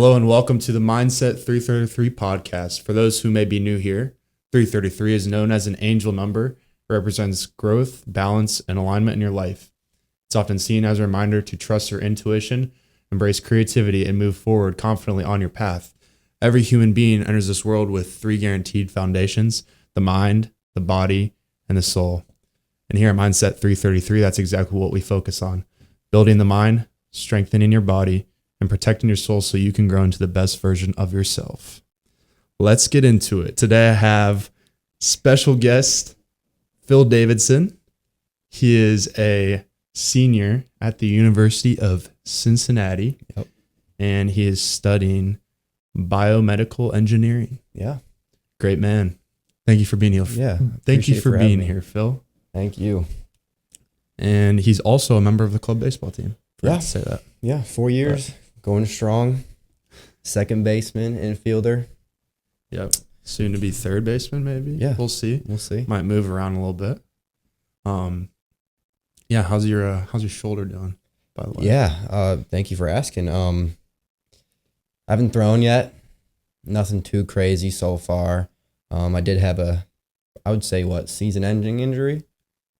Hello and welcome to the Mindset 333 podcast. For those who may be new here, 333 is known as an angel number. It represents growth, balance, and alignment in your life. It's often seen as a reminder to trust your intuition, embrace creativity, and move forward confidently on your path. Every human being enters this world with three guaranteed foundations: the mind, the body, and the soul. And here at Mindset 333, that's exactly what we focus on: building the mind, strengthening your body, and protecting your soul so you can grow into the best version of yourself. Let's get into it. Today I have special guest Phil Davidson. He is a senior at the University of Cincinnati, and he is studying biomedical engineering. Yeah. Great man. Thank you for being here. Yeah. Thank you for being here, Phil. Thank you. And he's also a member of the club baseball team. Yeah. To say that. Yeah. 4 years, going strong. Second baseman, infielder. Yep. Soon to be third baseman, maybe. Yeah. We'll see. We'll see. Might move around a little bit. Yeah. How's your shoulder doing, by the way? Yeah. Thank you for asking. I haven't thrown yet. Nothing too crazy so far. I did have I would say season-ending injury.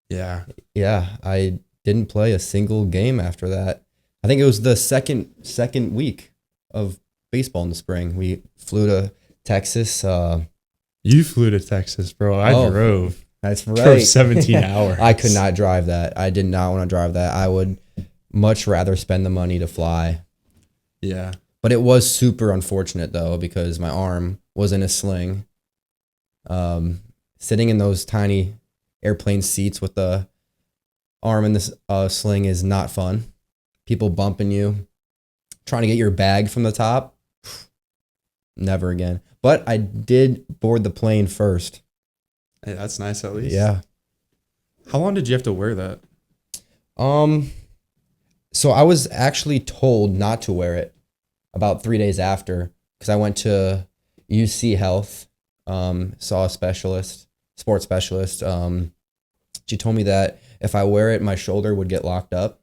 Yeah. Yeah. I didn't play a single game after that. I think it was the second week of baseball in the spring. We flew to Texas. You flew to Texas, bro. I drove. That's right. For 17 hours. I could not drive that. I did not want to drive that. I would much rather spend the money to fly. Yeah. But it was super unfortunate, though, because my arm was in a sling. Sitting in those tiny airplane seats with the arm in this sling is not fun. People bumping you, trying to get your bag from the top. Never again. But I did board the plane first. Hey, that's nice at least. Yeah. How long did you have to wear that? So I was actually told not to wear it about 3 days after, because I went to UC Health, saw a sports specialist. She told me that if I wear it, my shoulder would get locked up.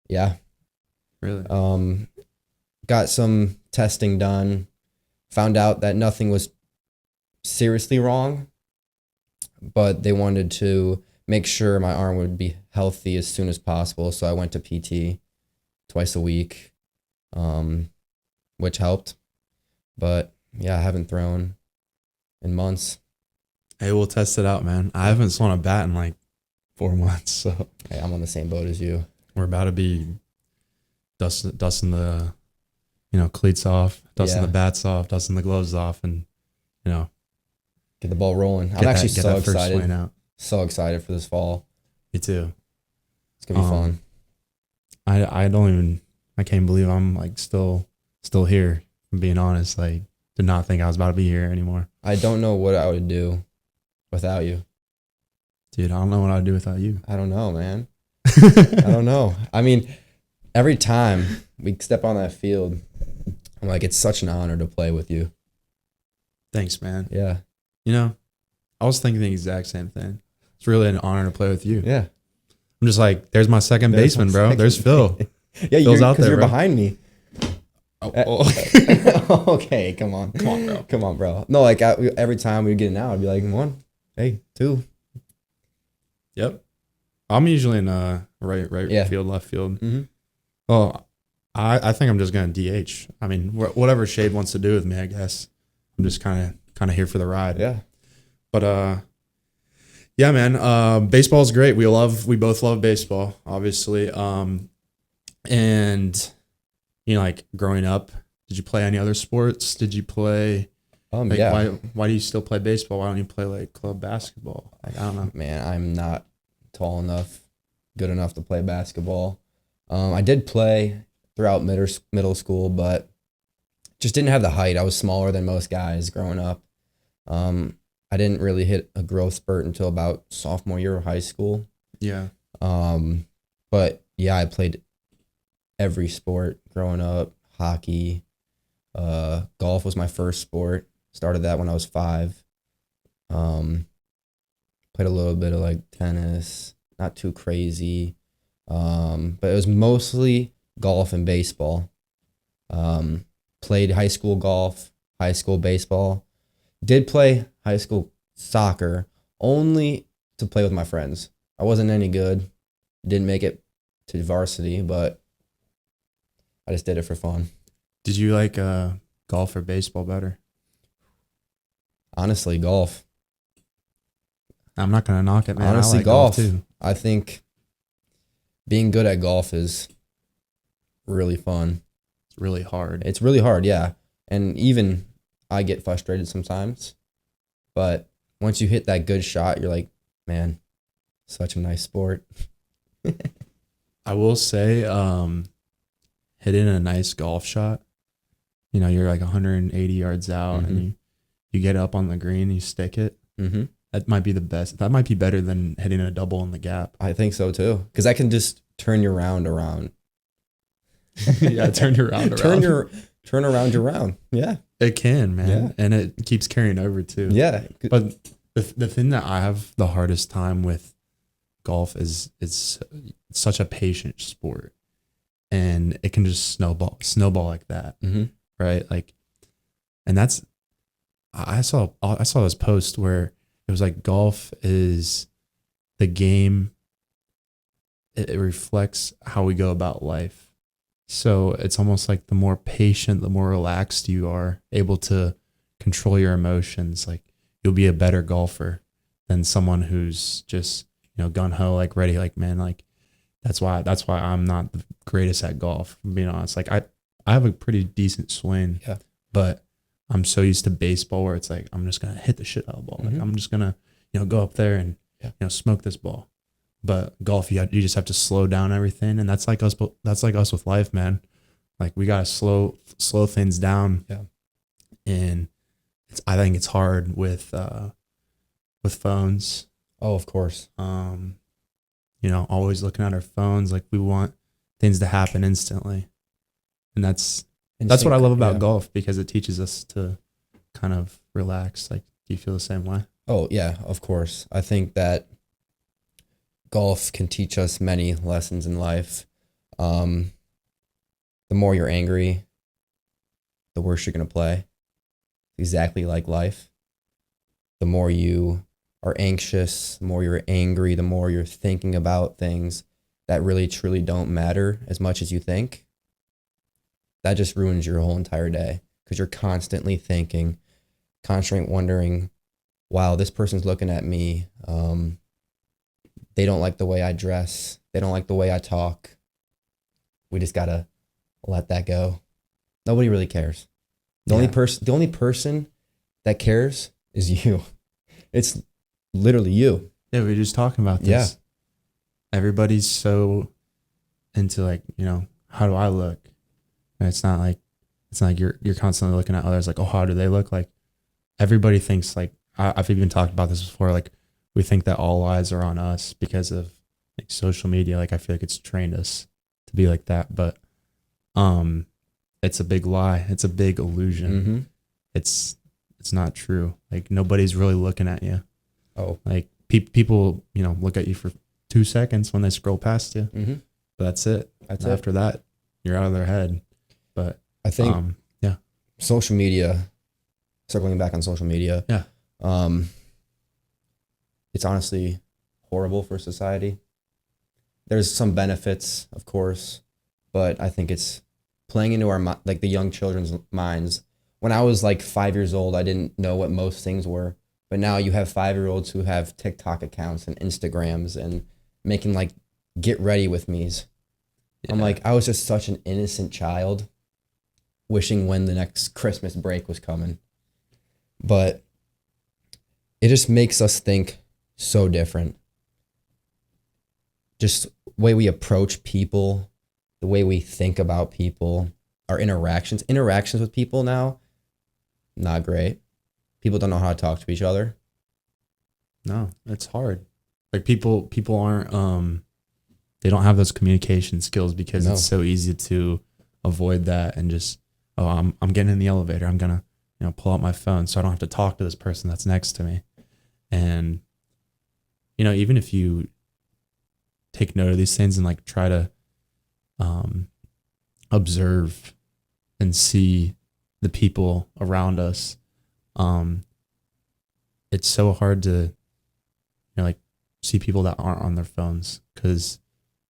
Yeah. Really? Got some testing done, found out that nothing was seriously wrong, but they wanted to make sure my arm would be healthy as soon as possible. So I went to PT twice a week, which helped. But yeah, I haven't thrown in months. Hey, we'll test it out, man. I haven't swung a bat in like 4 months, so Hey, I'm on the same boat as you. we're about to be dusting the, cleats off, dusting the bats off, dusting the gloves off, and Get the ball rolling. I'm get actually that so first excited. swing out. So excited for this fall. Me too. It's gonna be fun. I can't believe I'm like still here. I'm being honest. Like, did not think I was about to be here anymore. I don't know what I would do without you. Dude, I don't know what I'd do without you. I don't know, man. I don't know. I mean, every time we step on that field, I'm like, it's such an honor to play with you. Thanks, man. Yeah. I was thinking the exact same thing. It's really an honor to play with you. Yeah. I'm just like, there's my second baseman, bro. There's Phil. Yeah, Phil's out there, you're bro. behind me. Oh. Okay, come on. bro. Come on, bro. No, like every time we get an out, I'd be like, 1, hey, 2. Yep. I'm usually in right field, left field. Mm-hmm. Well, I think I'm just gonna DH. I mean, whatever Shade wants to do with me, I guess. I'm just kind of here for the ride. Yeah. But yeah, man. Baseball is great. We both love baseball, obviously. And like growing up, did you play any other sports? Did you play? Yeah. Why do you still play baseball? Why don't you play like club basketball? Like, I don't know. Man, I'm not tall enough, good enough to play basketball. I did play throughout middle school, but just didn't have the height. I was smaller than most guys growing up. I didn't really hit a growth spurt until about sophomore year of high school. Yeah. But yeah, I played every sport growing up. Hockey, golf was my first sport. Started that when I was 5. Played a little bit of like tennis, not too crazy. But it was mostly golf and baseball. Because played high school golf, high school baseball, did play high school soccer only to play with my friends. I wasn't any good. Didn't make it to varsity, but I just did it for fun. Did you like golf or baseball better? Honestly, golf. I'm not gonna knock it, man. Honestly, I like golf too. I think being good at golf is really fun. It's really hard. It's really hard, yeah. And even I get frustrated sometimes. But once you hit that good shot, you're like, man, such a nice sport. I will say, hitting a nice golf shot, you're like 180 yards out and you get up on the green, you stick it. Mm-hmm. That might be the best. That might be better than hitting a double in the gap. I think so too. Because I can just turn your round around. Yeah, turn your round around. Turn around your round. Yeah. It can, man. Yeah. And it keeps carrying over too. Yeah. But the thing that I have the hardest time with golf is it's such a patient sport. And it can just snowball like that. Mm-hmm. Right? Like, and that's, I saw this post where it was like golf is the game. It reflects how we go about life. So it's almost like the more patient, the more relaxed you are able to control your emotions. Like you'll be a better golfer than someone who's just, gun ho, like ready, like, man, like that's why I'm not the greatest at golf. Being honest, like I have a pretty decent swing, yeah, but I'm so used to baseball where it's like, I'm just going to hit the shit out of the ball. Mm-hmm. Like I'm just going to, go up there and, smoke this ball. But golf, you just have to slow down everything. And that's like us with life, man. Like we got to slow things down. Yeah. And I think it's hard with phones. Oh, of course. Always looking at our phones. Like we want things to happen instantly. And that's what I love about golf, because it teaches us to kind of relax. Like, do you feel the same way? Oh, yeah, of course. I think that golf can teach us many lessons in life. The more you're angry, the worse you're going to play. Exactly like life. The more you are anxious, the more you're angry, the more you're thinking about things that really, truly don't matter as much as you think. That just ruins your whole entire day, because you're constantly thinking, constantly wondering, wow, this person's looking at me. They don't like the way I dress. They don't like the way I talk. We just got to let that go. Nobody really cares. The only person that cares is you. It's literally you. Yeah, we were just talking about this. Yeah. Everybody's so into like, how do I look? And it's not like you're constantly looking at others like, oh, how do they look? Like everybody thinks, like I've even talked about this before, like we think that all eyes are on us because of like social media. Like I feel like it's trained us to be like that, but it's a big lie. It's a big illusion. Mm-hmm. It's not true. Like nobody's really looking at you. Oh, like people, look at you for 2 seconds when they scroll past you, mm-hmm. but that's it. That's After that, you're out of their head. But I think, social media, circling back on social media. Yeah. It's honestly horrible for society. There's some benefits, of course, but I think it's playing into like the young children's minds. When I was like 5 years old, I didn't know what most things were, but now you have 5-year-olds who have TikTok accounts and Instagrams and making like get ready with me's. Yeah. I'm like, I was just such an innocent child, wishing when the next Christmas break was coming. But it just makes us think so different. Just the way we approach people, the way we think about people, our interactions with people now, not great. People don't know how to talk to each other. No, it's hard. Like people aren't, they don't have those communication skills because it's so easy to avoid that and just, I'm getting in the elevator. I'm going to, pull out my phone so I don't have to talk to this person that's next to me. And, even if you take note of these things and like try to observe and see the people around us, it's so hard to, like see people that aren't on their phones, because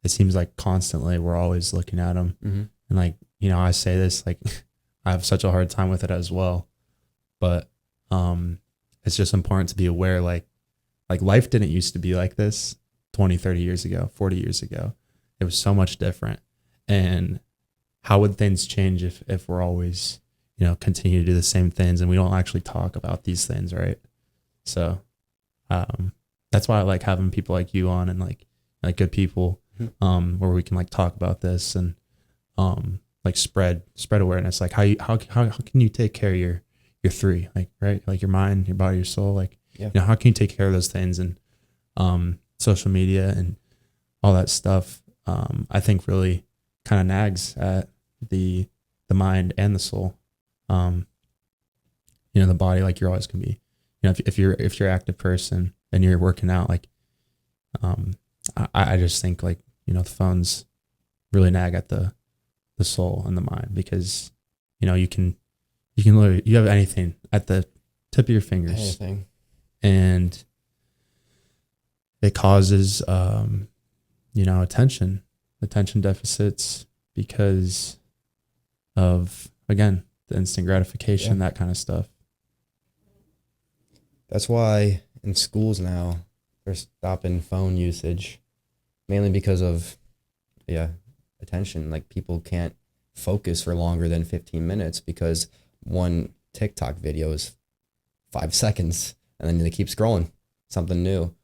it seems like constantly we're always looking at them. Mm-hmm. And like, I say this, like I have such a hard time with it as well, but it's just important to be aware, like life didn't used to be like this 20, 30 years ago, 40 years ago. It was so much different. And how would things change if we're always, continue to do the same things and we don't actually talk about these things, right? So that's why I like having people like you on, and like good people, where we can like talk about this and like spread awareness. Like how can you take care of your three, like, right? Like your mind, your body, your soul, like, how can you take care of those things? And social media and all that stuff, I think really kind of nags at the mind and the soul. The body, like you're always gonna be, if you're an active person and you're working out, like, I just think like, the phones really nag at the soul and the mind, because, you can literally, you have anything at the tip of your fingers. Anything. And it causes, attention deficits because of, again, the instant gratification, that kind of stuff. That's why in schools now they're stopping phone usage, mainly because of, attention. Like people can't focus for longer than 15 minutes because one TikTok video is 5 seconds and then they keep scrolling something new.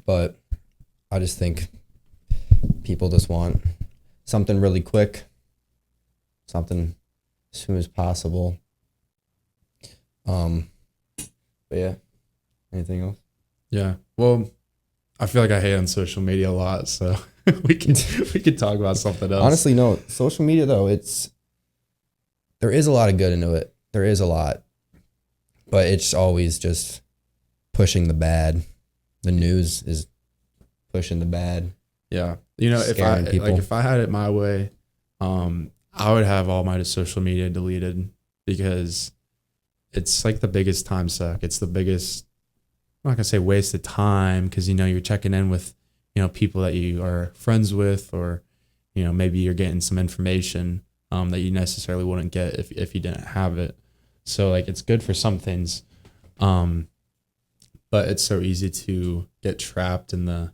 But I just think people just want something really quick, something as soon as possible. But yeah, anything else? Yeah. Well, I feel like I hate on social media a lot, so we can talk about something else. Honestly, no. Social media though, there is a lot of good into it. There is a lot, but it's always just pushing the bad. The news is pushing the bad. Yeah. If I had it my way, I would have all my social media deleted, because it's like the biggest time suck. It's the biggest, I'm not gonna say waste of time, because you're checking in with people that you are friends with, or maybe you're getting some information that you necessarily wouldn't get if you didn't have it. So like it's good for some things, but it's so easy to get trapped in the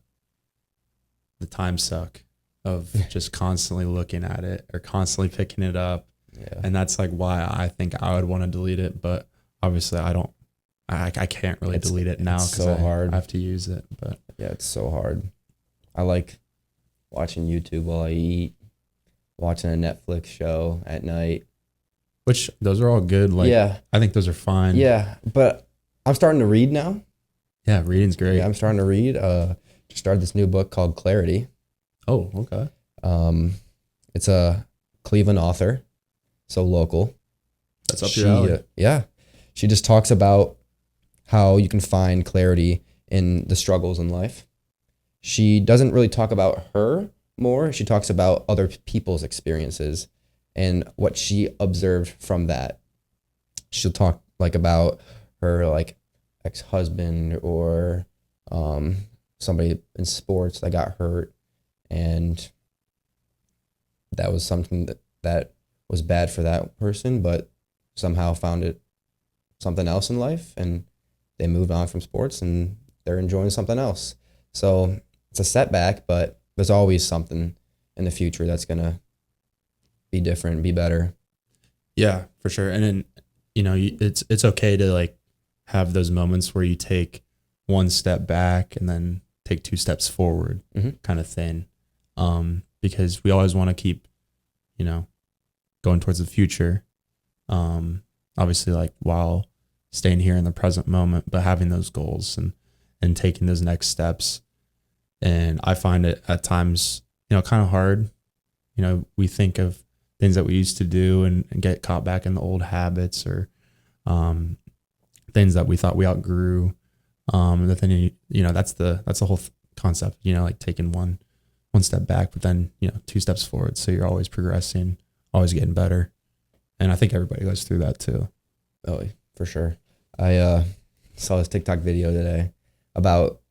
time suck of just constantly looking at it or constantly picking it up. Yeah. And that's like why I think I would want to delete it, but obviously I can't really delete it now because so hard. I have to use it. But yeah, it's so hard. I like watching YouTube while I eat, watching a Netflix show at night. Which those are all good. Like, I think those are fine. Yeah, but I'm starting to read now. Yeah, reading's great. Yeah, I'm starting to read. Just started this new book called Clarity. Oh, okay. It's a Cleveland author, so local. That's up your alley. Yeah. She just talks about how you can find clarity in the struggles in life. She doesn't really talk about her more. She talks about other people's experiences and what she observed from that. She'll talk like about her like ex-husband or somebody in sports that got hurt, and that was something that was bad for that person, but somehow found it something else in life, and they moved on from sports and they're enjoying something else. So it's a setback, but there's always something in the future that's gonna be different, be better. Yeah, for sure. And then it's okay to like have those moments where you take one step back and then take 2 steps forward, kind of thing. Because we always want to keep, going towards the future. Obviously, like while staying here in the present moment, but having those goals and taking those next steps. And I find it at times, kind of hard. We think of things that we used to do and get caught back in the old habits or things that we thought we outgrew. And then, that's the whole concept, like taking one step back, but then, 2 steps forward. So you're always progressing, always getting better. And I think everybody goes through that too. Oh, for sure. I saw this TikTok video today about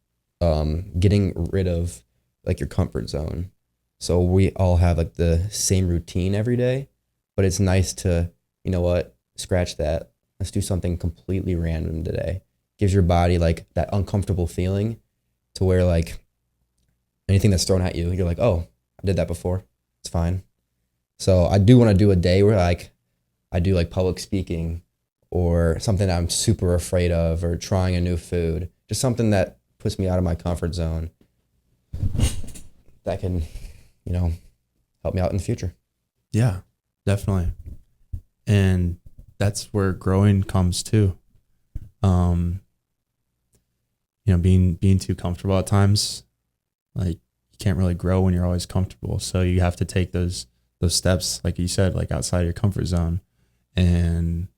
getting rid of like your comfort zone. So we all have like the same routine every day, but it's nice to, you know what, scratch that. Let's do something completely random today. Gives your body like that uncomfortable feeling to where like anything that's thrown at you, you're like, oh, I did that before. It's fine. So I do want to do a day where like I do like public speaking or something that I'm super afraid of, or trying a new food, just something that puts me out of my comfort zone that can, you know, help me out in the future. Yeah, definitely. And that's where growing comes too. You know, being too comfortable at times, like you can't really grow when you're always comfortable. So you have to take those steps, like you said, like outside your comfort zone, and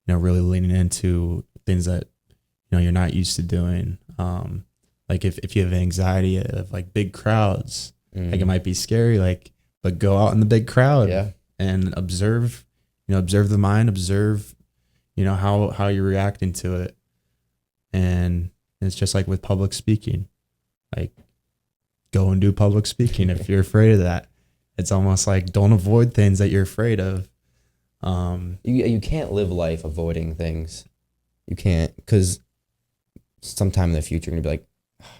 you know, really leaning into things that you know you're not used to doing. Like if you have anxiety of like big crowds, like it might be scary, like, but go out in the big crowd and observe, you know, observe the mind, observe, you know, how you're reacting to it. And it's just like with public speaking, like go and do public speaking. If you're afraid of that, it's almost like don't avoid things that you're afraid of. You can't live life avoiding things. You can't, because sometime in the future you're gonna be like,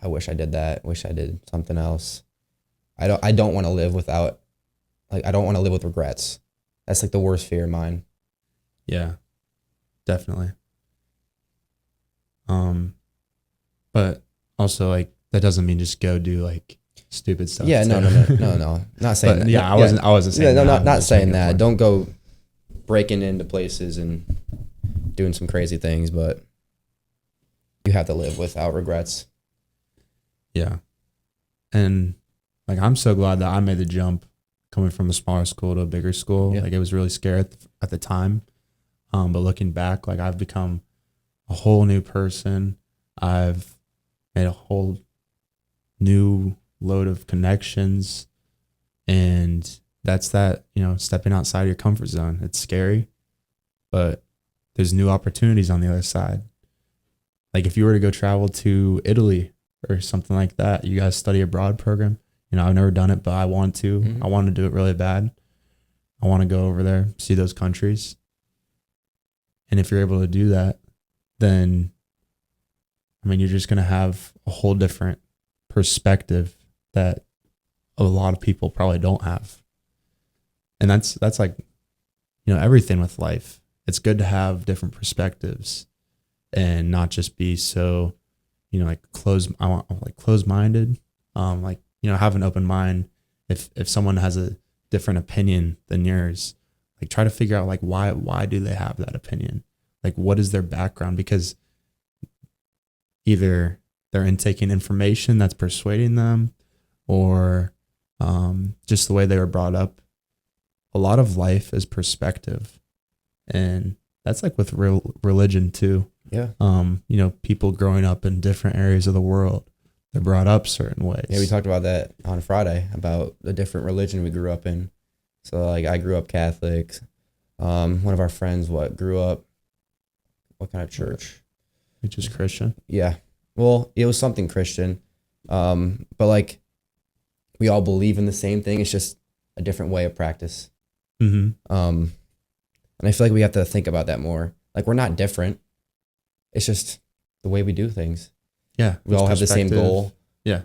I wish I did that. Wish I did something else. I don't want to live without, like, I don't want to live with regrets. That's like the worst fear of mine. Yeah, definitely. But also like that doesn't mean just go do like stupid stuff. Yeah, no. Not saying But that. yeah, I wasn't saying no, that. not saying that. Don't go breaking into places and doing some crazy things, but you have to live without regrets. Yeah. And like I'm so glad that I made the jump coming from a smaller school to a bigger school. Yeah. Like it was really scary at the time. But looking back, like I've become a whole new person. I've made a whole new load of connections, and that's that, you know, stepping outside your comfort zone. It's scary, but there's new opportunities on the other side. Like if you were to go travel to Italy or something like that, you guys study abroad program. You know, I've never done it, but I want to. Mm-hmm. I want to do it really bad. I want to go over there, see those countries. And if you're able to do that, then, I mean, you're just going to have a whole different perspective that a lot of people probably don't have. And that's like, you know, everything with life. It's good to have different perspectives and not just be so, you know, like closed-minded. Like, you know, have an open mind. If someone has a different opinion than yours, like try to figure out like why do they have that opinion? Like what is their background? Because either they're intaking information that's persuading them, or just the way they were brought up. A lot of life is perspective, and that's like with religion too. Yeah. You know, people growing up in different areas of the world, they're brought up certain ways. Yeah, we talked about that on Friday about the different religion we grew up in. So like I grew up Catholic. One of our friends grew up, what kind of church? Which is Christian. Yeah. Well, it was something Christian. But like we all believe in the same thing. It's just a different way of practice. Mm-hmm. And I feel like we have to think about that more. Like we're not different. It's just the way we do things. Yeah. We all have the same goal. Yeah.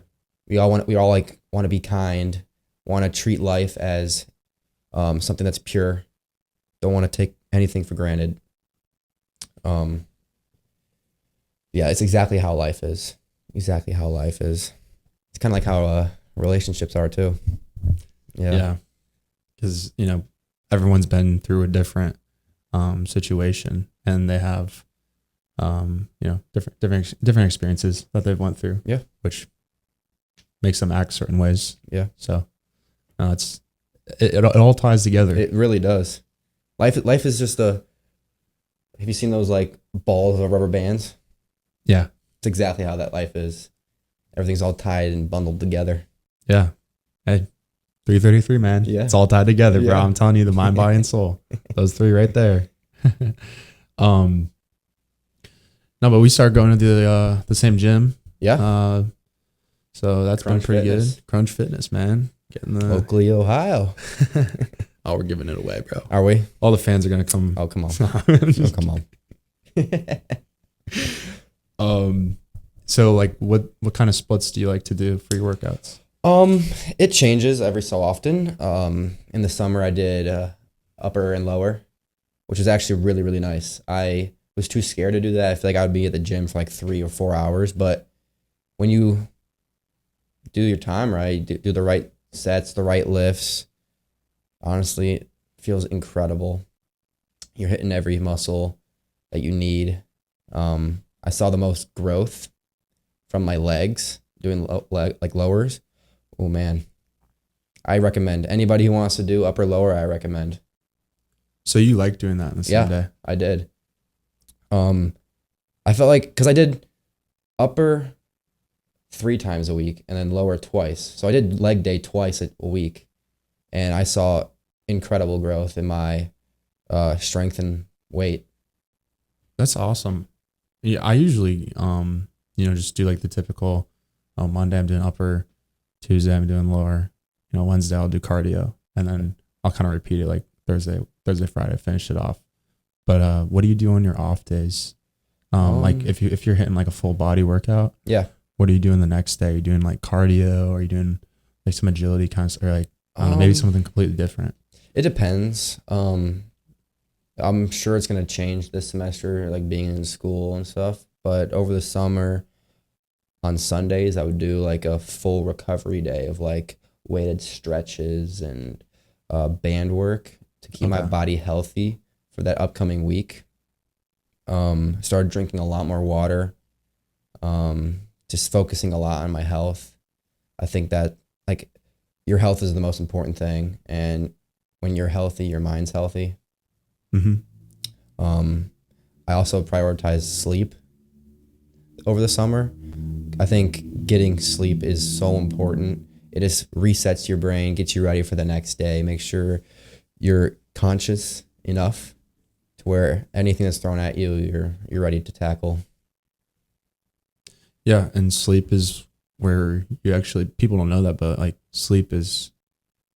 We all want to be kind, want to treat life as something that's pure. Don't want to take anything for granted. Yeah, it's exactly how life is. Exactly how life is. It's kind of like how relationships are too. Yeah. Yeah. Because, you know, everyone's been through a different situation, and they have, you know, different experiences that they've went through. Yeah. Which makes them act certain ways. Yeah. So, it all ties together. It really does. Life is just have you seen those like balls of rubber bands? Yeah. It's exactly how that life is. Everything's all tied and bundled together. Yeah. Hey, 333, man. Yeah. It's all tied together, bro. Yeah. I'm telling you, the mind, body, and soul. Those three right there. No, but we started going to the same gym. Yeah. So that's Crunch been pretty Fitness. good. Crunch Fitness, man. Getting the Oakley, Ohio. Oh, we're giving it away, bro. Are we? All the fans are gonna come. Oh, come on. Oh, come on. So like what kind of splits do you like to do for your workouts? It changes every so often. In the summer I did upper and lower, which was actually really, really nice. I was too scared to do that. I feel like I would be at the gym for like 3 or 4 hours, but when you do your time right, do the right sets, the right lifts, honestly, it feels incredible. You're hitting every muscle that you need. I saw the most growth from my legs doing lowers. Oh man, I recommend anybody who wants to do upper lower. I recommend. So you like doing that in the same day? I did. I felt like because I did upper 3 times a week and then lower twice, so I did leg day twice a week, and I saw incredible growth in my strength and weight. That's awesome. Yeah, I usually just do like the typical Monday I'm doing upper, Tuesday I'm doing lower, Wednesday I'll do cardio, and then I'll kind of repeat it like Thursday, Friday, finish it off. But what do you do on your off days? Like if you're hitting like a full body workout, Yeah. what are you doing the next day? Are you doing like cardio, or are you doing like some agility kind of, or like I don't know, maybe something completely different? It depends. I'm sure it's gonna change this semester, like being in school and stuff. But over the summer, on Sundays, I would do like a full recovery day of like weighted stretches and band work to keep my body healthy for that upcoming week. Started drinking a lot more water. Just focusing a lot on my health. I think that like your health is the most important thing, and when you're healthy, your mind's healthy. I also prioritize sleep over the summer. I think getting sleep is so important. It just resets your brain, gets you ready for the next day, make sure you're conscious enough to where anything that's thrown at you, you're ready to tackle. Yeah, and sleep is where you actually, people don't know that, but like sleep is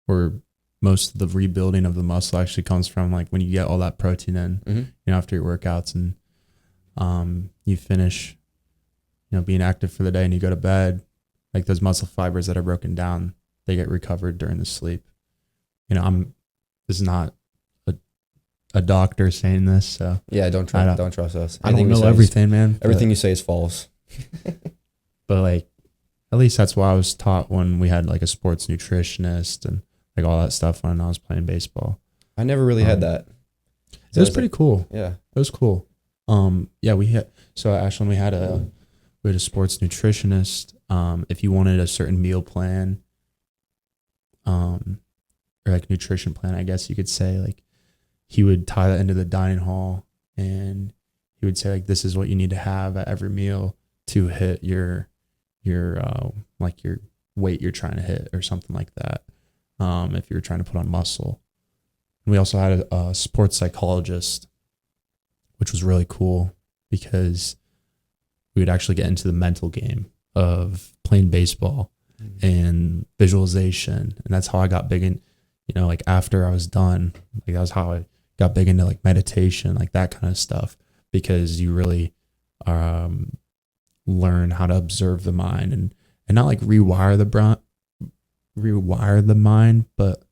where most of the rebuilding of the muscle actually comes from, like when you get all that protein in, after your workouts, and you finish, being active for the day and you go to bed, like those muscle fibers that are broken down, they get recovered during the sleep. This is not a doctor saying this, so yeah, don't trust us. I don't know everything, man. Everything you say is false. But like, at least that's why I was taught when we had like a sports nutritionist and like all that stuff when I was playing baseball. I never really had that. It was pretty cool. Yeah, it was cool. We had, so Ashland, we had a sports nutritionist. If you wanted a certain meal plan, or like nutrition plan, I guess you could say, like he would tie that into the dining hall, and he would say like, this is what you need to have at every meal to hit your like your weight you're trying to hit or something like that. If you're trying to put on muscle. And we also had a sports psychologist, which was really cool because we would actually get into the mental game of playing baseball and visualization. And that's how I got big in, like after I was done, like that was how I got big into like meditation, like that kind of stuff, because you really learn how to observe the mind and not like rewire the mind, but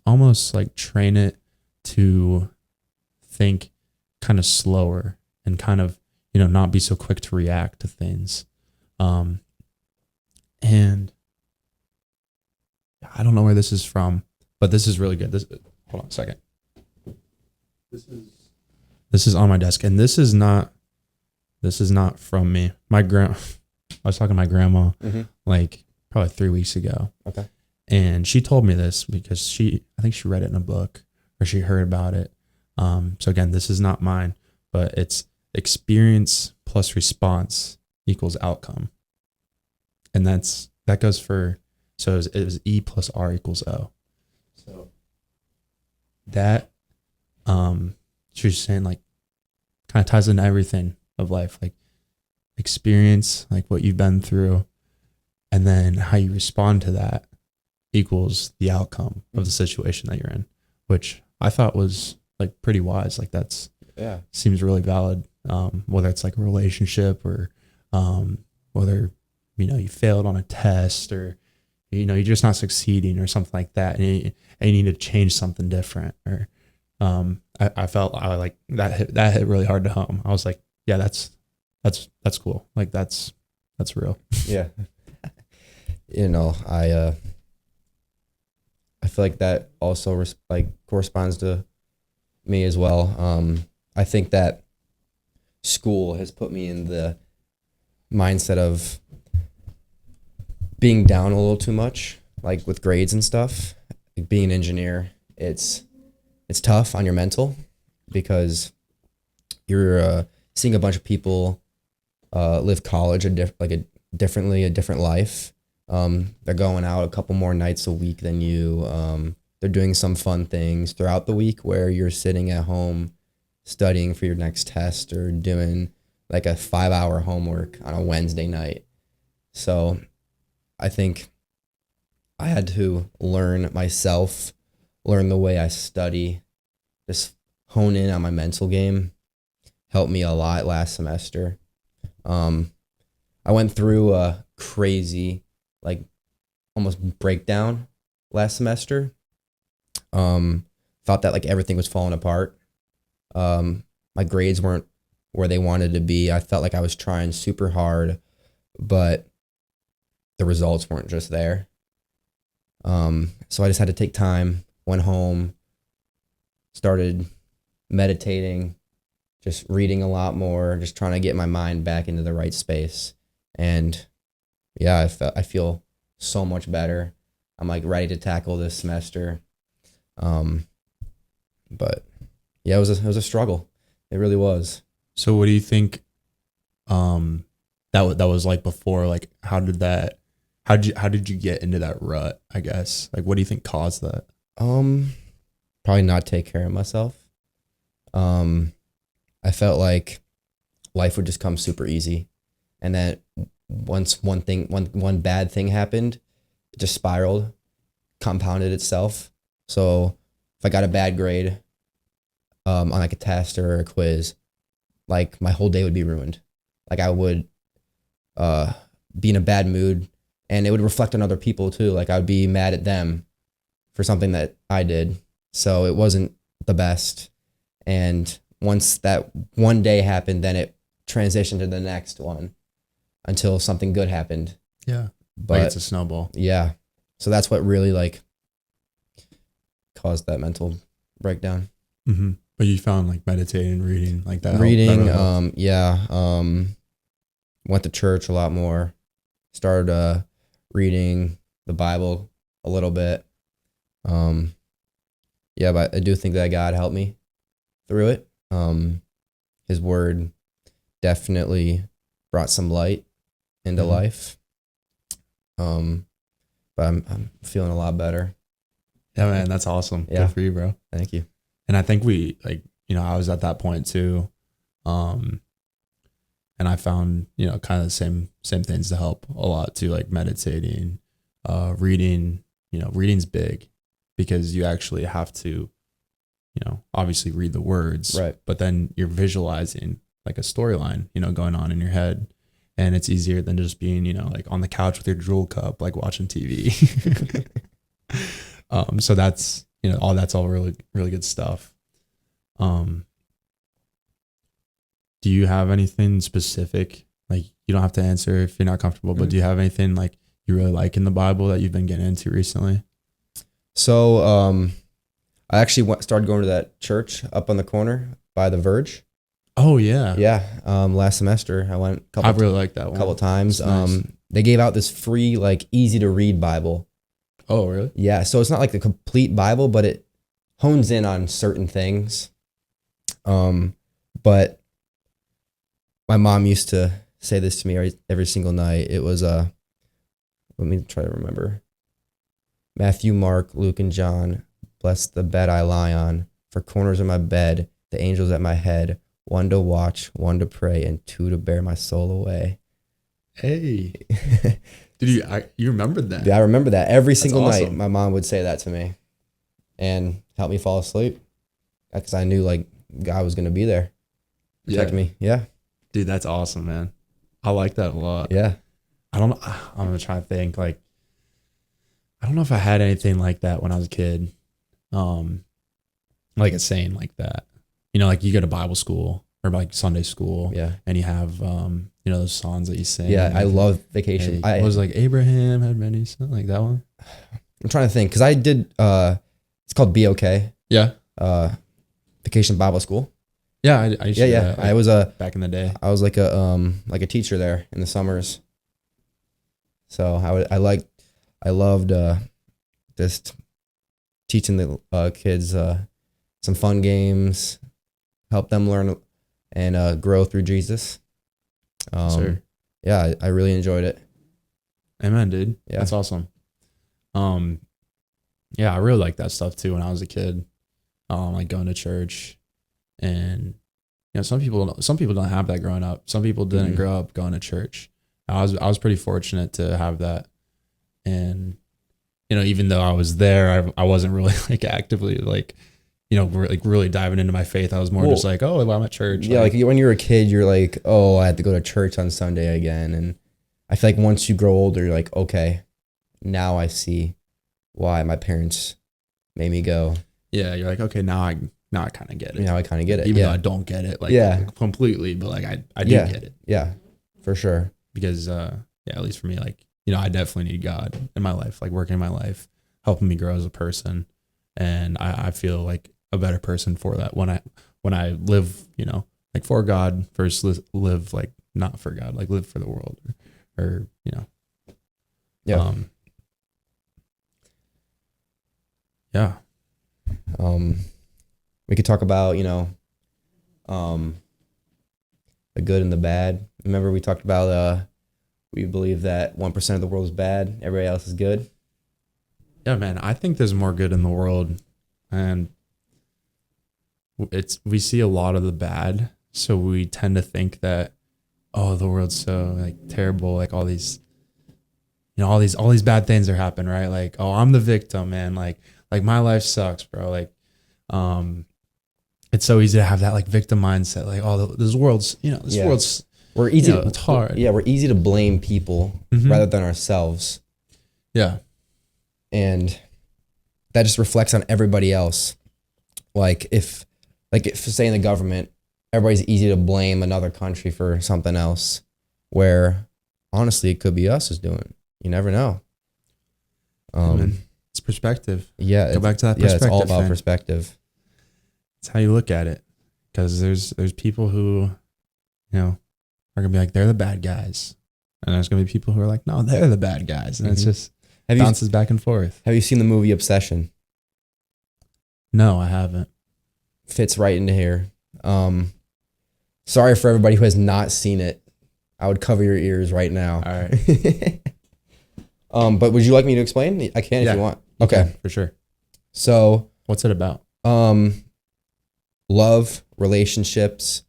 almost like train it to think kind of slower and kind of, not be so quick to react to things. And I don't know where this is from, but this is really good. Hold on a second. This is on my desk, and this is not from me. I was talking to my grandma like probably 3 weeks ago. Okay. And she told me this because I think she read it in a book or she heard about it. So again, this is not mine, but it's experience plus response equals outcome. And that goes for So it was E plus R equals O. So that, she was saying like kind of ties into everything of life, like experience, like what you've been through, and then how you respond to that equals the outcome of the situation that you're in, which I thought was like pretty wise. Like that's seems really valid. Whether it's like a relationship or whether you failed on a test or you're just not succeeding or something like that, and you need to change something different. Or I felt I like that hit really hard to home. I was like, yeah, that's cool. Like that's real. Yeah. I feel like that also corresponds to me as well. I think that school has put me in the mindset of being down a little too much, like with grades and stuff. Like being an engineer, it's tough on your mental because you're seeing a bunch of people live college a different life. They're going out a couple more nights a week than you. They're doing some fun things throughout the week where you're sitting at home studying for your next test or doing like a 5-hour homework on a Wednesday night. So I think I had to learn myself, learn the way I study, just hone in on my mental game. Helped me a lot last semester. I went through a crazy, like almost breakdown last semester. Thought that like everything was falling apart. My grades weren't where they wanted to be. I felt like I was trying super hard, but the results weren't just there. So I just had to take time, went home, started meditating, just reading a lot more, just trying to get my mind back into the right space. And yeah, I feel so much better. I'm like ready to tackle this semester. But yeah, it was a struggle. It really was. So what do you think that was like before? Like how did you get into that rut, I guess? Like what do you think caused that? Probably not take care of myself. I felt like life would just come super easy. And then once one bad thing happened, it just spiraled, compounded itself. So if I got a bad grade on like a test or a quiz, like my whole day would be ruined. Like I would be in a bad mood, and it would reflect on other people too. Like I would be mad at them for something that I did. So it wasn't the best. And once that one day happened, then it transitioned to the next one until something good happened. Yeah. But like it's a snowball. Yeah. So that's what really like caused that mental breakdown. Mm-hmm. But you found like meditating, reading, like that. Went to church a lot more. Started reading the Bible a little bit. But I do think that God helped me through it. His word definitely brought some light into life. But I'm feeling a lot better. Yeah, man, that's awesome. Yeah. Good for you, bro. Thank you. And I think I was at that point too. And I found, kind of the same things to help a lot too, like meditating, reading. Reading's big because you actually have to, obviously read the words, right? But then you're visualizing like a storyline, going on in your head. And it's easier than just being, like on the couch with your Drool cup, like watching TV. So that's, that's all really, really good stuff. Do you have anything specific? Like you don't have to answer if you're not comfortable, but do you have anything like you really like in the Bible that you've been getting into recently? So, I actually started going to that church up on the corner by the Verge. Oh yeah. Yeah. Last semester I went I really like that one. A couple times. Nice. They gave out this free, like easy to read Bible. Oh really? Yeah. So it's not like the complete Bible, but it hones in on certain things. But my mom used to say this to me every single night. It was, let me try to remember. Matthew, Mark, Luke, and John. Bless the bed I lie on. For corners of my bed, the angels at my head. One to watch, one to pray, and two to bear my soul away. Hey, did you remembered that? Yeah, I remember that every single night. awesome. My mom would say that to me, and help me fall asleep, because I knew like God was gonna be there, protect me. Yeah, Dude, that's awesome, man. I like that a lot. yeah. I'm gonna try to think, like, I don't know if I had anything like that when I was a kid. Like a saying like that. You know, like you go to Bible school or like Sunday school, Yeah. and you have you know, those songs that you sing. Yeah, I like, love Vacation. Hey, it was like Abraham had many sons, like that one. I'm trying to think, because I did. It's called Be Okay. Yeah, Vacation Bible School. yeah, I used to do that, I was back in the day. I was like a teacher there in the summers. So I loved just teaching the kids some fun games, help them learn and grow through Jesus. Sure. Yeah, I really enjoyed it. Amen, dude. Yeah. That's awesome. Yeah, I really liked that stuff too when I was a kid. Like going to church, and you know, some people don't have that growing up. Some people didn't Mhm. grow up going to church. I was pretty fortunate to have that, and you know, even though I was there, I wasn't really like actively like, you know, really diving into my faith. I was more just like, oh, well, I'm at church. Yeah, like when you're a kid, you're like, oh, I have to go to church on Sunday again. And I feel like once you grow older, you're like, okay, now I see why my parents made me go. yeah, you're like, okay, now I kind of get it. Now I kind of get it. Even Yeah. though I don't get it like Yeah. completely, but like I do Yeah. get it. Yeah, for sure. Because yeah, at least for me, like, you know, I definitely need God in my life, like working in my life, helping me grow as a person, and I feel like a better person for that when I live, you know, like for God versus live like not for God, like live for the world, or you know, Yeah. Yeah. We could talk about, you know, the good and the bad. Remember we talked about we believe that 1% of the world is bad, everybody else is good. Yeah, man, I think there's more good in the world, and we see a lot of the bad, so we tend to think that, oh, the world's so like terrible, like all these, you know, all these bad things are happening, right? Like, oh, I'm the victim, man. Like my life sucks, bro. Like, it's so easy to have that like victim mindset, like, oh, this world's, you know, Yeah. world's, We're easy. you know, it's hard. Yeah, we're easy to blame people Mhm. rather than ourselves, Yeah, and that just reflects on everybody else. Like if say in the government, everybody's easy to blame another country for something else, where honestly it could be us who's doing it. You never know. man. It's perspective. Yeah, Go back to that yeah, perspective. it's all about thing. perspective. It's how you look at it, because there's people who, you know, are gonna be like, they're the bad guys, and there's gonna be people who are like, no, they're the bad guys, and it's Mhm. just Have bounces back and forth. you seen the movie Obsession? No, I haven't. Fits right into here. Sorry for everybody who has not seen it. I would cover your ears right now. All right. But would you like me to explain? I can if Yeah, you want. you Okay. can, for sure. So, What's it about? love, relationships,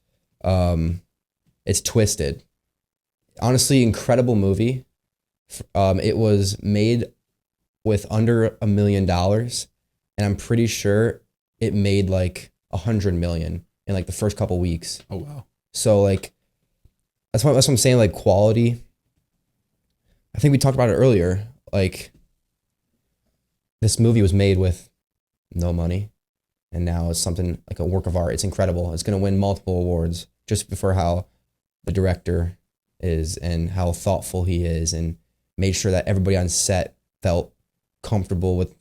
it's twisted. Honestly, incredible movie. It was made with under $1 million, and I'm pretty sure it made like 100 million in like the first couple weeks. Oh wow. So like that's what I'm saying, like quality. I think we talked about it earlier. Like this movie was made with no money, and now it's something like a work of art. It's incredible. It's going to win multiple awards just for how the director is and how thoughtful he is, and made sure that everybody on set felt comfortable with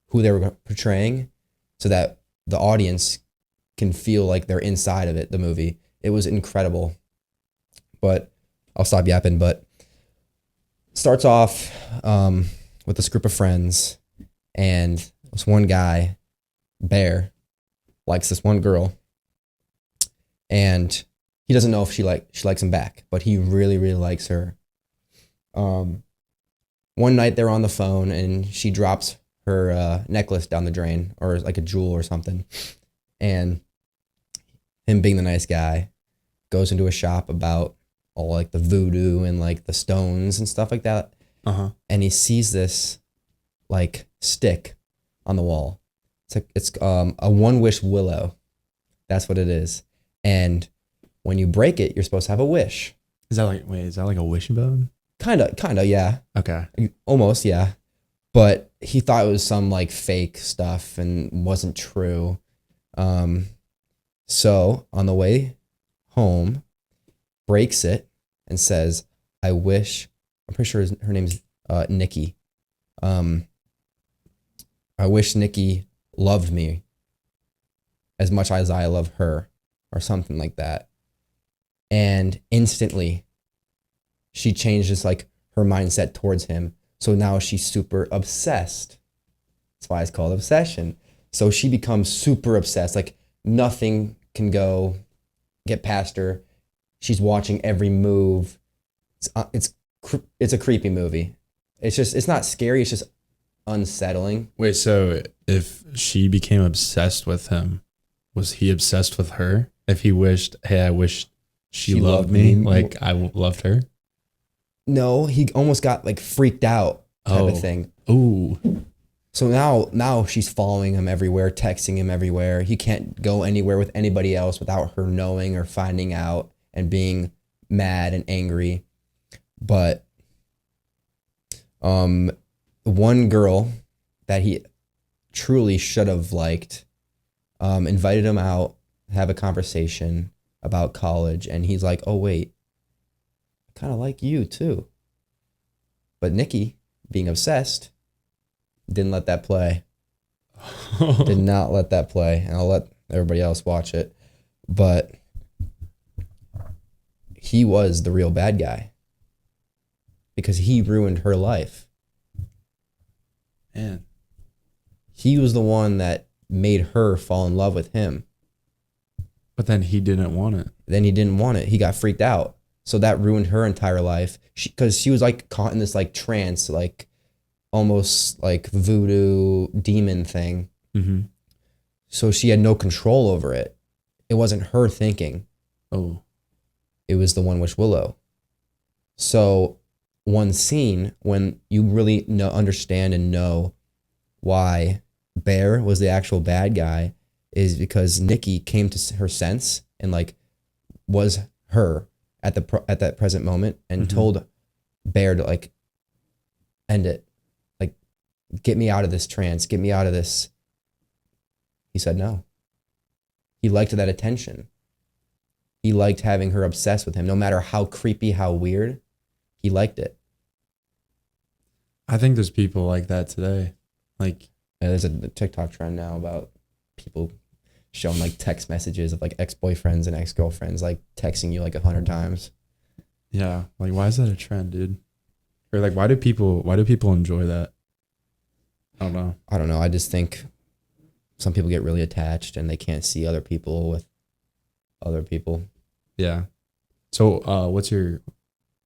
who they were portraying, so that the audience can feel like they're inside of it, the movie. It was incredible. But I'll stop yapping. But it starts off with this group of friends, and this one guy, Bear, likes this one girl, and he doesn't know if she likes him back, but he really, really likes her. One night they're on the phone, and she drops her necklace down the drain, or like a jewel or something. And him being the nice guy goes into a shop about all like the voodoo and like the stones and stuff like that. And he sees this like stick on the wall. It's a one wish willow. That's what it is. And when you break it, you're supposed to have a wish. Is that like a wishing bone? Kind of, yeah. Okay. Almost, yeah. But he thought it was some like fake stuff and wasn't true. So on the way home, breaks it and says, I wish, I'm pretty sure her name's Nikki. I wish Nikki loved me as much as I love her, or something like that. And instantly she changes like her mindset towards him. So now she's super obsessed. That's why it's called obsession. So she becomes super obsessed. Like nothing can get past her. She's watching every move. It's a creepy movie. It's not scary. It's just unsettling. Wait, so if she became obsessed with him, was he obsessed with her? If he wished, hey, I wish she loved me like I loved her? No, he almost got like freaked out type of thing. Ooh. So now she's following him everywhere, texting him everywhere. He can't go anywhere with anybody else without her knowing or finding out and being mad and angry. But one girl that he truly should have liked invited him out, have a conversation about college, and he's like, oh wait, I kind of like you too. But Nikki, being obsessed, didn't let that play. Did not let that play. And I'll let everybody else watch it. But he was the real bad guy because he ruined her life. Man. He was the one that made her fall in love with him. But then he didn't want it. Then he didn't want it. He got freaked out. So that ruined her entire life. Because she was like caught in this like trance, like almost like voodoo demon thing. Mm-hmm. So she had no control over it. It wasn't her thinking. Oh. It was the one wish willow. So one scene when you really understand and know why Bear was the actual bad guy is because Nikki came to her sense and like was her at that present moment and told Bear to like end it, like get me out of this trance, get me out of this. He said no. He liked that attention. He liked having her obsessed with him, no matter how creepy, how weird. He liked it. I think there's people like that today. Like, yeah, there's a TikTok trend now about people showing like text messages of like ex-boyfriends and ex-girlfriends like texting you like 100 times. Yeah, like why is that a trend, dude? Or like why do people enjoy that? I don't know. I just think some people get really attached and they can't see other people with other people. Yeah. So what's your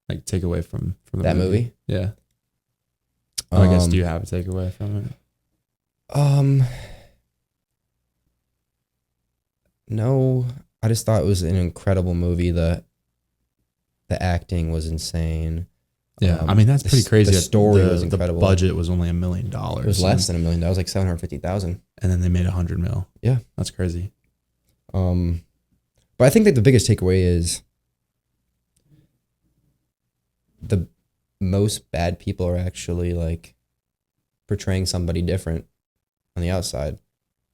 like takeaway from that movie? Yeah. I guess, do you have a takeaway from it? No, I just thought it was an incredible movie. The acting was insane. Yeah, I mean that's pretty crazy. The story was incredible. The budget was only $1 million. It was less than $1 million. It was like $750,000. And then they made $100 million. Yeah, that's crazy. But I think that the biggest takeaway is the most bad people are actually like portraying somebody different on the outside.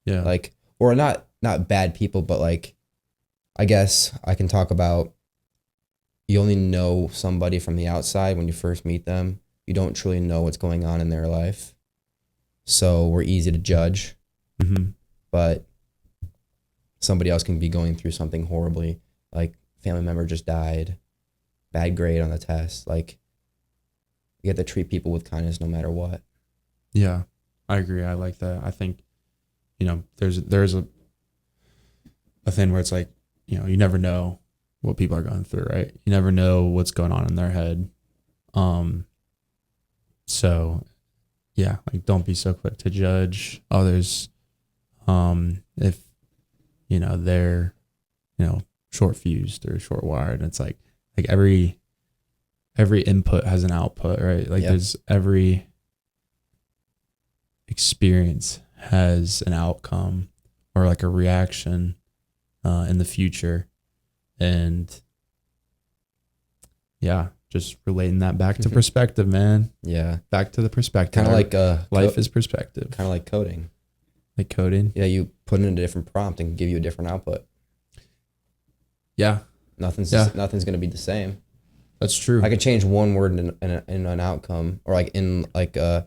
Yeah, like or not bad people, but like I guess I can talk about. You only know somebody from the outside when you first meet them. You don't truly know what's going on in their life. So we're easy to judge. Mm-hmm. But somebody else can be going through something horribly. Like family member just died. Bad grade on the test. Like you have to treat people with kindness no matter what. Yeah, I agree. I like that. I think, there's a thing where it's like, you never know what people are going through, right? You never know what's going on in their head. So yeah, like don't be so quick to judge others. If, they're, short fused or short wired. It's like every input has an output, right? Like there's every experience has an outcome or like a reaction in the future. And yeah, just relating that back to perspective, man. Yeah. Back to the perspective. Kind of like life is perspective. Kind of like coding. Like coding. Yeah, you put in a different prompt and give you a different output. Yeah. Nothing's going to be the same. That's true. I could change one word in an outcome, or like in like the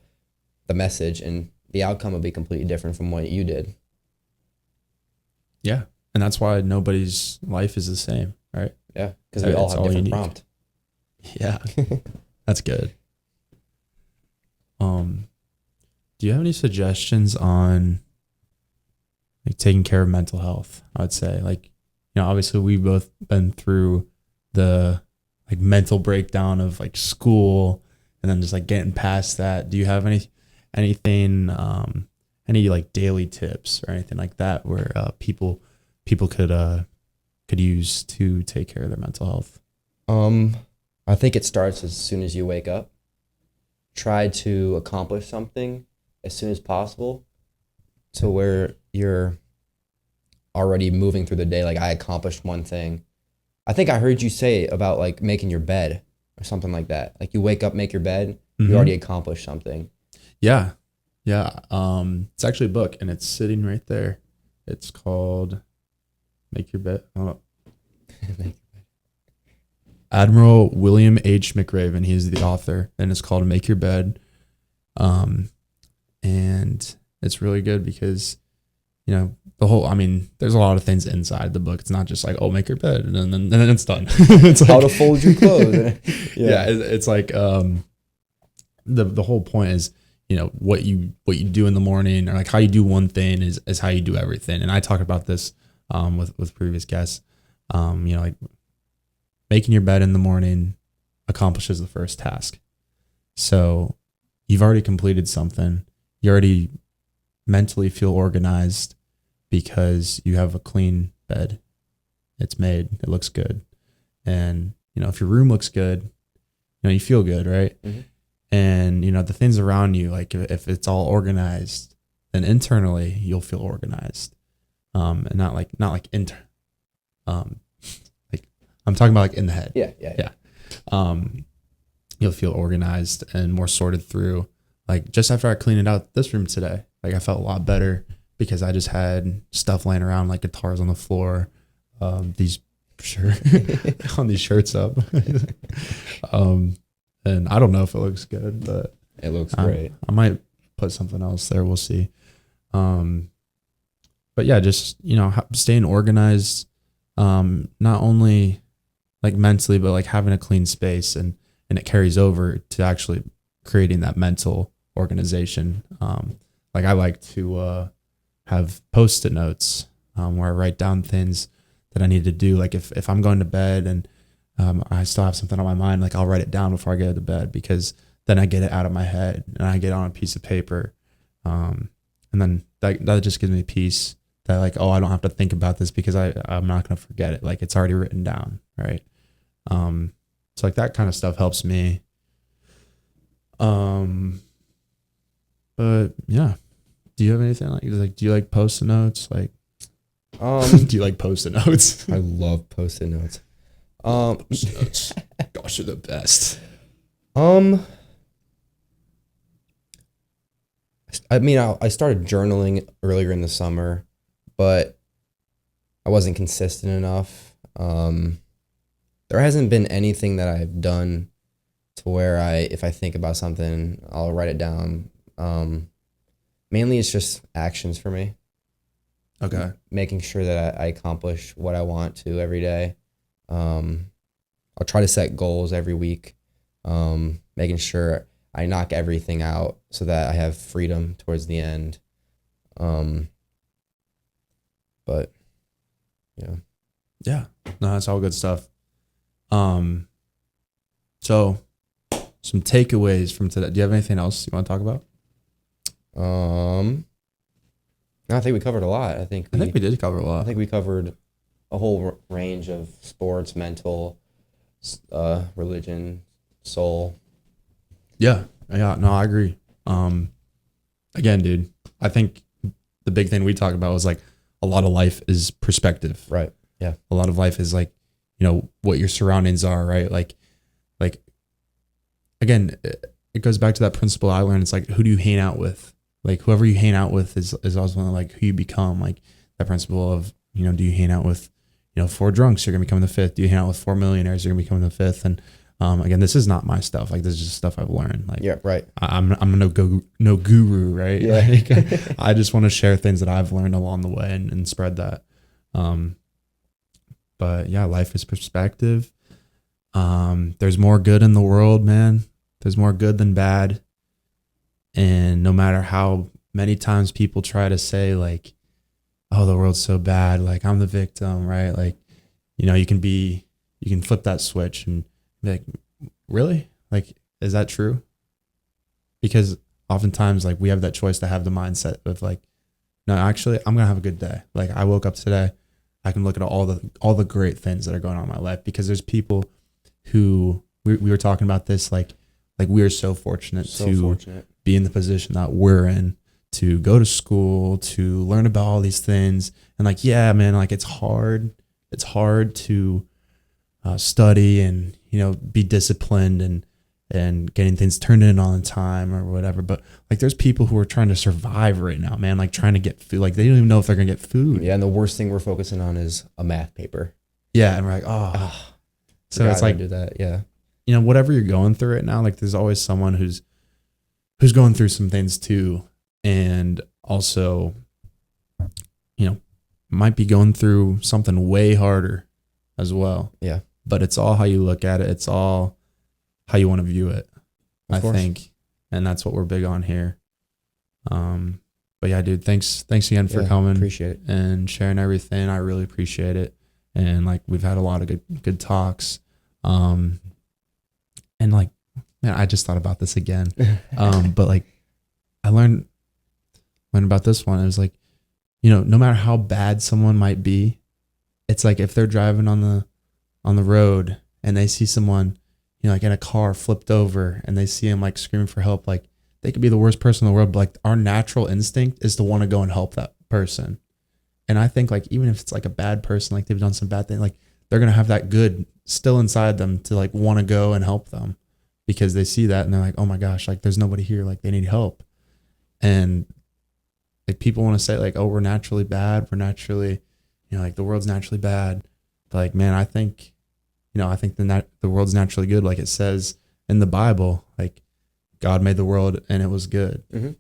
message, and the outcome would be completely different from what you did. Yeah. And that's why nobody's life is the same, right? Yeah, because we all have different unique. prompt. Yeah. That's good. Do you have any suggestions on like taking care of mental health? I would say, like, obviously we've both been through the like mental breakdown of like school and then just like getting past that. Do you have anything, any like daily tips or anything like that where people could use to take care of their mental health? I think it starts as soon as you wake up. Try to accomplish something as soon as possible to where you're already moving through the day. Like, I accomplished one thing. I think I heard you say about like making your bed or something like that. Like, you wake up, make your bed, you already accomplished something. Yeah. It's actually a book and it's sitting right there. It's called Make Your Bed. Oh. Admiral William H. McRaven. He's the author, and it's called Make Your Bed. And it's really good because, there's a lot of things inside the book. It's not just like, oh, make your bed and then it's done. It's how like, to fold your clothes. Yeah. It's like, the whole point is, what you do in the morning, or like how you do one thing is how you do everything. And I talk about this, with previous guests, like making your bed in the morning accomplishes the first task. So you've already completed something. You already mentally feel organized because you have a clean bed. It's made, it looks good. And, if your room looks good, you feel good, right? Mm-hmm. And, the things around you, like if it's all organized, then internally you'll feel organized. And not like like I'm talking about like in the head. Yeah. You'll feel organized and more sorted through. Like, just after I cleaned out this room today, like I felt a lot better because I just had stuff laying around, like guitars on the floor, on these shirts up. And I don't know if it looks good, but it looks great. I might put something else there. We'll see. But yeah, just, staying organized, not only like mentally, but like having a clean space, and it carries over to actually creating that mental organization. Like, I like to have Post-it notes where I write down things that I need to do. Like if I'm going to bed and I still have something on my mind, like I'll write it down before I go to bed, because then I get it out of my head and I get it on a piece of paper. And then that just gives me peace that, like, oh, I don't have to think about this because I'm not going to forget it. Like, it's already written down. Right. So like that kind of stuff helps me. But yeah, do you have anything do you like Post-it notes? Like, do you like Post-it notes? I love Post-it notes. Post-it notes. Gosh, they're the best. I started journaling earlier in the summer, but I wasn't consistent enough. There hasn't been anything that I've done to where if I think about something, I'll write it down. Mainly it's just actions for me. Okay. Making sure that I accomplish what I want to every day. I'll try to set goals every week. Making sure I knock everything out so that I have freedom towards the end. But yeah. Yeah. No, that's all good stuff. So some takeaways from today. Do you have anything else you want to talk about? No, I think we covered a lot. I think we did cover a lot. I think we covered a whole range of sports, mental, religion, soul. Yeah. No, I agree. Again, dude, I think the big thing we talked about was like a lot of life is perspective. Right. Yeah. A lot of life is like, what your surroundings are, right? Like again, it goes back to that principle I learned. It's like, who do you hang out with? Like whoever you hang out with is also like who you become. Like that principle of, do you hang out with, 4 drunks, you're going to become the 5th. Do you hang out with 4 millionaires, you're going to become the 5th. And again, this is not my stuff. Like this is just stuff I've learned. Like, yeah, right. I'm no guru, right? Yeah. Like, I just want to share things that I've learned along the way and spread that. But yeah, life is perspective. There's more good in the world, man. There's more good than bad. And no matter how many times people try to say like, oh, the world's so bad, like I'm the victim, right? Like, you can flip that switch and be like, really? Like, is that true? Because oftentimes like we have that choice to have the mindset of like, no, actually I'm going to have a good day. Like I woke up today, I can look at all the great things that are going on in my life, because there's people who we were talking about this, like we are so fortunate to be in the position that we're in, to go to school, to learn about all these things. And like, yeah, man, like it's hard to study and, be disciplined and getting things turned in on time or whatever. But like there's people who are trying to survive right now, man, like trying to get food. Like they don't even know if they're going to get food. Yeah. And the worst thing we're focusing on is a math paper. Yeah. And we're like, so it's like, do that. Yeah. Whatever you're going through right now, like there's always someone who's going through some things too. And also, might be going through something way harder as well. Yeah. But it's all how you look at it. It's all how you want to view it, Of course. I think. And that's what we're big on here. But yeah, dude, thanks again for coming. Appreciate it. And sharing everything. I really appreciate it. And like, we've had a lot of good talks. And like, man, I just thought about this again. But like, I learned about this one. It was like, no matter how bad someone might be, it's like if they're driving on the road and they see someone, like in a car flipped over, and they see him like screaming for help, like they could be the worst person in the world, but like our natural instinct is to want to go and help that person. And I think like, even if it's like a bad person, like they've done some bad thing, like they're going to have that good still inside them to like want to go and help them, because they see that and they're like, oh my gosh, like there's nobody here, like they need help. And like people want to say like, oh, we're naturally bad. We're naturally, like the world's naturally bad. But like, man, I think the world's naturally good. Like it says in the Bible, like God made the world and it was good. Mm-hmm.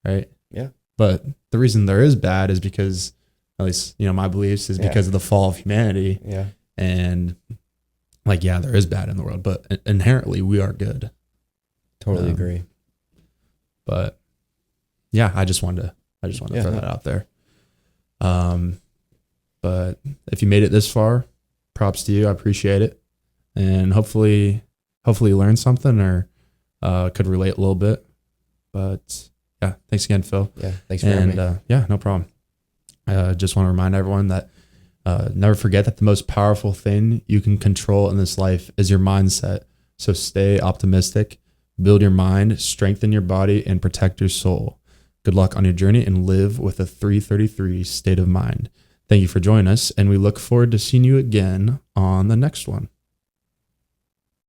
Right. Yeah. But the reason there is bad is because, at least, my beliefs is because of the fall of humanity. Yeah. And like, yeah, there is bad in the world, but inherently we are good. Totally agree. But yeah, I just wanted to throw that out there. But if you made it this far, props to you. I appreciate it. And hopefully you learned something or could relate a little bit. But yeah, thanks again, Phil. Yeah, thanks for having me. Yeah, no problem. Just want to remind everyone that never forget that the most powerful thing you can control in this life is your mindset. So stay optimistic, build your mind, strengthen your body, and protect your soul. Good luck on your journey and live with a 333 state of mind. Thank you for joining us, and we look forward to seeing you again on the next one.